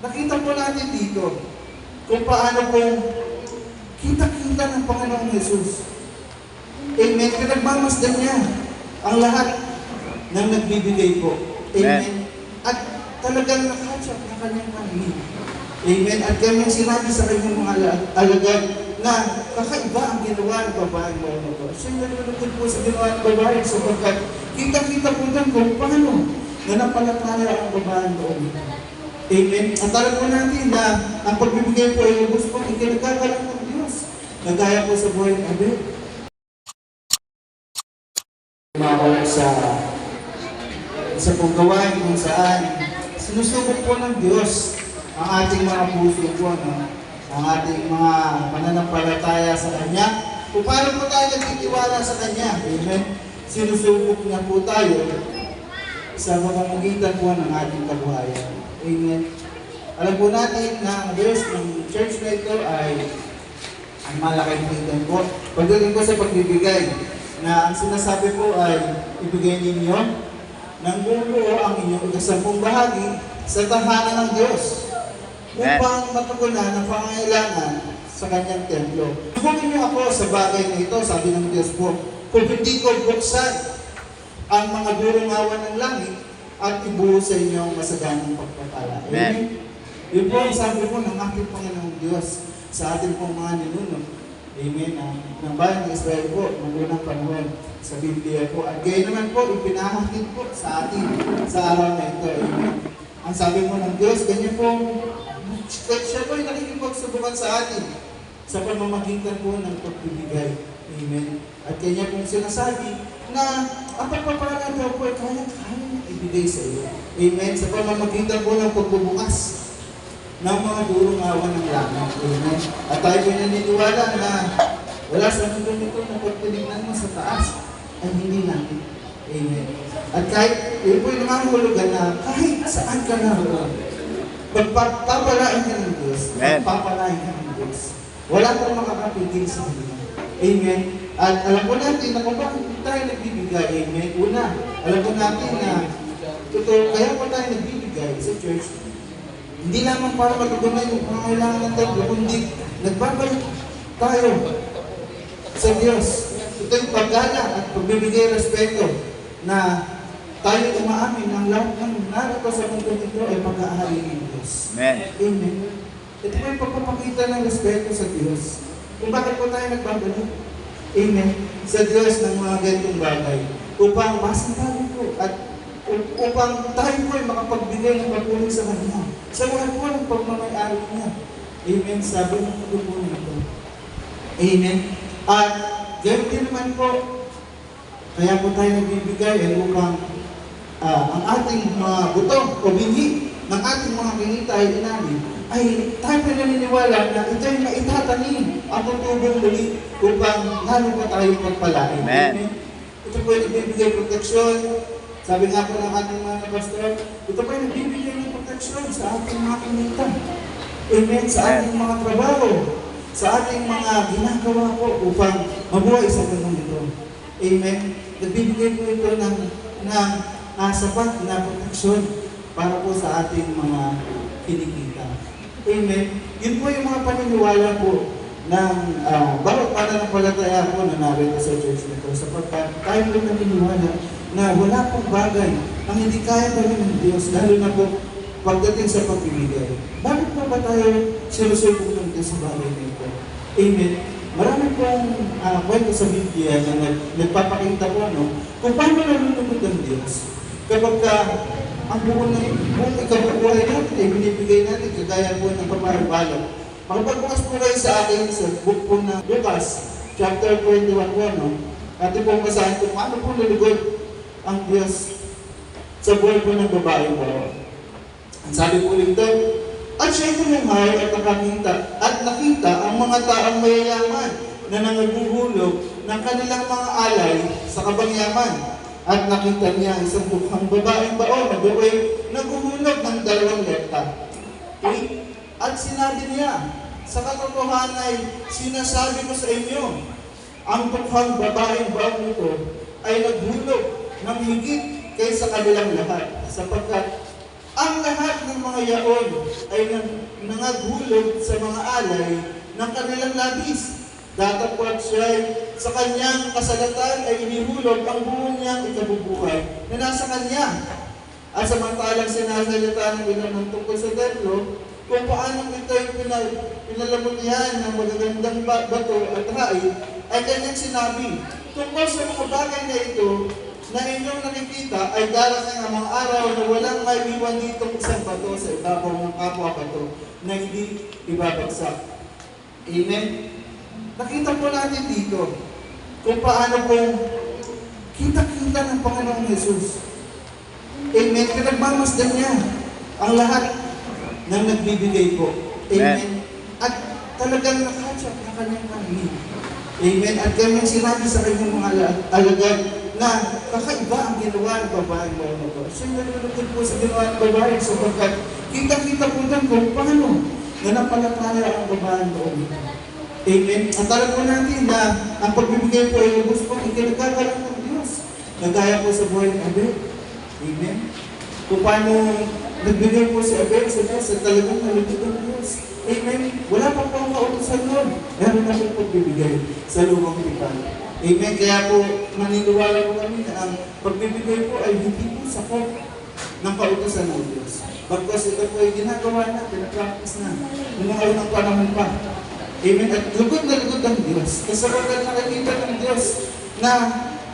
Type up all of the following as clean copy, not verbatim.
nakita po natin dito kung paano pong kita-kita ng Panginoong Jesus. Amen. Pinagmamasdan niya ang lahat ng nagbibigay po. Amen. At talagang nakatsak na kanyang pangingin. Amen. At kanyang sinabi sa kanyang mga alagad na kakaiba ang ginawa ng babaeng mo ito. Siya nalulugod po sa ginawa ng babae sapagkat kita-kita po doon kung paano na napalataya ang babaeng mo ito. Amen. At alam po natin na ang pagbibigay po ay lubos po ikinagagalang ng Diyos. Nagaya po sa buhay ng Abel. Mawala sa paggawain kung saan sinusubok po ng Diyos ang ating mga puso po, no? Ang ating mga mananampalataya sa Kanya. Kung paano po tayo nagtitiwala sa Kanya, amen? Sinusubok niya po tayo sa pamamagitan po ng ating kabuhayan. Amen. Alam po natin na ang Diyos ng church na ito ay ang malaking tingin po. Pagdating po sa pagbibigay, na ang sinasabi po ay ibigay ninyo ng buo ang inyong ikasampung bahagi sa tahanan ng Diyos upang matugunan ang pangangailangan sa kanyang templo. Subukin niyo ako sa bagay na ito, sabi ng Diyos po, kung hindi ko buksan ang mga durungawan ng langit at ibuhos sa inyong masaganang pagpapala. Amen. Yun po ang sabi po ng ating Panginoong Diyos sa ating pong mga ninuno. Amen. Ng bayan ng Israel po, ng unang panahon sa Biblia po. At gayon naman po, ipinahatid po sa atin sa araw na ito. Amen. Ang sabi mo ng Diyos, ganyan po, siya po ay nakikipagsubukan sa atin sa pamamagitan po ng pagbibigay. Amen. At kanya pong sinasabi na ang pagpapala daw po ay kaya ibigay sa iyo. Amen. Sa pamamagitan po ng pagbubukas ng mga durungawan ng langit. Amen. At tayo po naniniwala na wala sa mundo nito na pag tinignan mo sa taas ay hindi natin. Amen. At kahit yun po yung namahulugan na kahit saan ka naroon, pagpapalain ka ng Diyos, pagpapalain ka ng Diyos. Wala pong makakapigil sa Kanya. Amen. At alam po natin na kung bakit tayo nagbibigay. Amen. Una, alam po natin na totoo, kaya po tayo nagbibigay sa church. Hindi lamang para matugunan yung pangangailangan ng templo, kundi nagbabalik tayo sa Diyos. Ito yung paggala at pagbibigay respeto na tayo umaamin ng lahat ng narito sa mundo nito ay pag-aari ng Diyos. Amen. Amen. Ito po yung pagpapakita ng respeto sa Diyos. Kung bakit po tayo nagbabalik? Amen. Sa Diyos ng mga ganitong bagay. Upang masintabi po at upang tayo po ay makapagbigay ng pagpulong sa Kanya. Sa mga po ng pagmamayari niya. Amen. Sabi ng pagpulong ito. Amen. At ganoon din naman po, kaya po tayo nagbibigay ay upang ang ating mga buto o binhi ng ating mga kinita ay inamin, ay tayo po naniniwala na ito ay maitatanim ang tutubong muli upang lalo pa tayo pagpalain. Amen. Ito po ay nagbibigay proteksyon. Sabi nga po ng ating mga pastor, ito po ay nagbibigay ng proteksyon sa ating mga kinita. Amen. Sa ating mga trabaho, sa ating mga ginagawa po upang mabuhay sa mundo ito. Amen. Nagbibigay po ito ng sapat na proteksyon para po sa ating mga kinikita. Amen. Yun po yung mga paniniwala po ng bawat pananampalataya po na narito sa church nito. Sapagkat tayo po naniniwala na wala pong bagay ang hindi kaya gawin ng Diyos, lalo na po pagdating sa pagbibigay. Bakit po ba tayo sinusubok ng Diyos sa bagay na ito? Amen. Marami pong kwento sa Biblia na nagpapakita po kung paano nalulungkot ng Diyos kapag ang buong ikabubuhay natin ay binibigay natin kagaya po ng paparubalog. Makapagbukas po kayo sa akin sa book po ng Lucas, chapter 21 po, At po basahin kung paano po nalugod ang Diyos sa buhay po ng babae po. Ang sabi po rito, at siya'y tumuhay at nakita ang mga taong mayayaman na nangaguhulog ng kanilang mga alay sa kabangyaman. At nakita niya isang bukhang babaeng baon na buhay naghuhulog ng 2 lepta. At sinabi niya, sa katotohanan ay sinasabi ko sa inyo, ang bukhang babaeng baon nito ay naghulog ng higit kaysa kanilang lahat, sapagkat Ang lahat ng mga yaon ay nangagulog sa mga alay ng kanilang labis. Datapwat siya sa kanyang kasalatan ay inihulog ang buo niyang ikabubuhay na nasa kanya. At samantalang sinasalita ng ilan ng tungkol sa templo, kung paano ito'y pinalamutihan ng magagandang bato at haid, ay kanyang sinabi, tungkol sa mga bagay na ito, na inyong nakikita ay darating ang mga araw na walang maiiwan ditong isang bato sa ibabaw ng kapwa bato na hindi ibabagsak. Amen? Nakita po natin dito kung paano po kita-kita ng Panginoong Jesus. Amen? Pinagmamasdan niya ang lahat ng nagbibigay po. Amen? At talagang nakatsak na kanyang pangingin. Amen? At kanyang sinabi sa kanyang mga alagad na kakaiba ang ginawa ng babaeng mo na to. Siya nalulugod po sa ginawa ng babae sapagkat kita-kita po doon kung paano na napalataya ang babaeng mo. Amen? At alam po natin na ang pagbibigay po ay lubos po ikinagkakaroon ng Diyos. Nagaya po sa buhay ng Abel. Amen? Kung paano nagbigay po si Abel sa Diyos at talagang nalugod ng Diyos. Amen? Wala pa po ang kautusan nun. Meron na po pagbibigay sa lumang tipan. Amen? Kaya po maniniwala po kami na ang pagbibigay po ay hindi po sakop ng kautusan ng Diyos. Pagkas ito po ay ginagawa na, pinapractice na. Noong mga unang panahon pa. Amen? At lugod na lugod ang Diyos. Kasi kapag nakikita ng Diyos na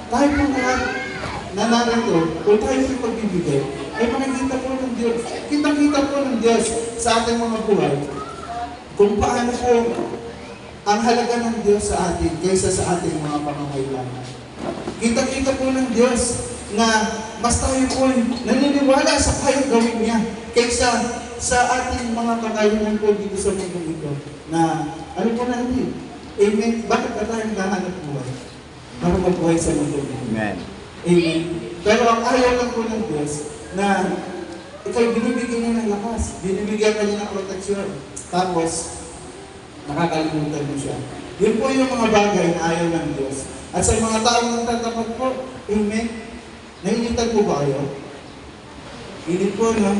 tayo po na narito, kung tayo po pagbibigay, ay makikita po ng Diyos. Kita-kita po ng Diyos sa ating mga buhay kung paano po ang halaga ng Diyos sa atin kaysa sa ating mga pangangailangan. Kita-kita po ng Diyos na mas tayo po naniniwala sa kayang gawin niya kaysa sa ating mga kakayanan po dito sa mundo ito. Na ano po natin? Amen? Bakit ba tayo naghahanap buhay? Para magbuhay sa mundo ito. Amen. Amen. Pero ang ayaw lang po ng Diyos na ikaw binibigyan niya ng lakas, binibigyan ka niya ng proteksyon. Tapos, nakakalimutan mo siya. Yun po yung mga bagay na ayaw ng Diyos. At sa mga taong nagtatapat po, amen, nainitan po ba kayo? Init po, no?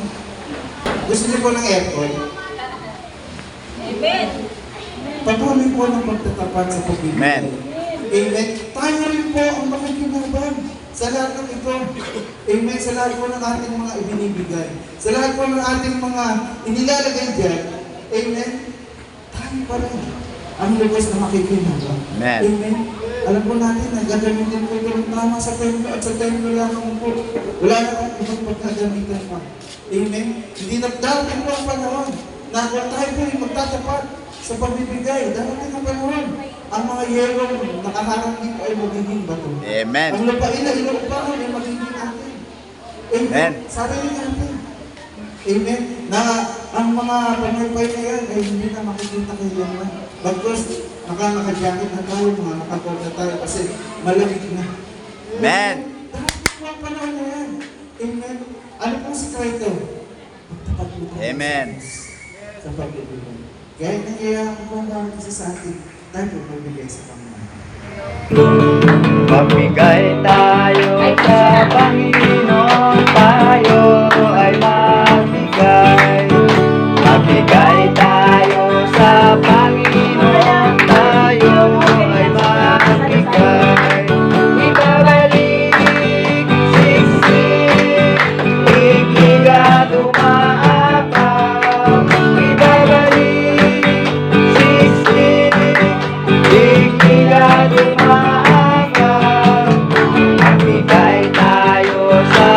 Gusto niyo po ng aircon? Amen. Patuloy po ng pagtatapat sa pagbibigay. Amen. Amen. Tayo rin po ang makikinabang sa lahat ng ito. Amen. Sa lahat po ng ating mga ibinibigay. Sa lahat po ng ating mga inilalagay dyan. Amen. Tayo pa rin ang lubos na makikinabang. Amen. Amen. Alam po natin na gagamitin po ito ng tama sa templo at sa templo lamang po. Wala na kang ibang pagkagamitan pa. Amen. Hindi na darating po ang panahon na kung tayo po ay magtatapat sa pagbibigay. Darating ang panahon. Ang mga yelong nakaharap dito ay magiging bato. Amen. Ang lupain na inuupahan ay magiging atin. Amen. Sarili natin. Amen. Na ang mga panaypay na yan ay hindi na makikita kailangan. Bagkos, naka-jacket na tayo, mga nakakot na tayo kasi malamig na. Amen. Darating po ang panahon na yan. Amen. Ano pong sikreto? Magtapat po tayo Amen. sa pagbibigay. Kaya nangyayari po ang bawat isa sa atin. Tayo po magbigay sa Panginoon. Magbigay tayo sa Panginoon, tayo ay magbigay. Magbigay tayo sa Panginoon, tayo ay magbigay. Ibabalik, siksik, ikiga dumaapaw. Ibabalik, siksik, ikiga dumaapaw. Magbigay tayo sa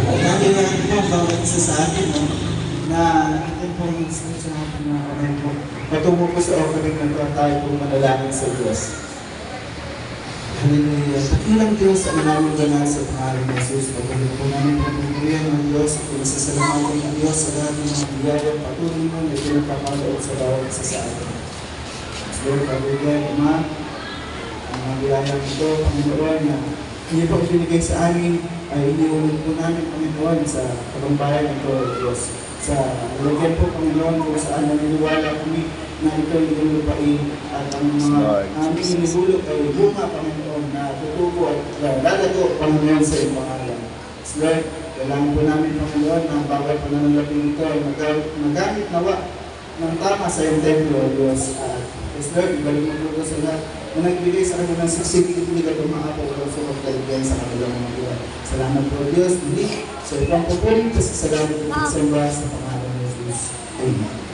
Kailangan po bawat isa sa atin, no? Na atin po yung sa atin na kamay po. Patungo po sa offering na ito, tayo po manalangin sa Diyos. Hallelujah. Pakilang Diyos ang namin ganal sa pangalan ng Jesus. Patuloy po namin pagpupulian ng Diyos at pinasasalamatan ng Diyos sa lahat ng mga biyaya patuloy mo na pinapapaloob sa bawat isa sa atin. Lord, pagpupulian, Ama, ang mga biyaya ito, Panginoon, na hindi po ibinigay sa amin, ay iniulit po namin, Panginoon, sa kalambayan ito, Diyos. Sa lalagyan po, Panginoon, kung saan naniniwala kami na ito ay lulupain at ang mga aming inibulog ay bunga, Panginoon, na tutubo at lalago, Panginoon, sa iyong pangalan. Lord, kailangan po namin, Panginoon, na bawat pananalapin ito ay magamit nawa ng tama sa iyong templo, Diyos. Lord, ibalik mo po sa lahat na nagbigay sa kanilang siksik-ilig at umaapaw sa pagkaligyan sa kanilang mga buhay. Salamat po, Diyos. Muli, sa ibang pupuling, kasi salamat po sa mga sa pangalan ng Jesus. Amen.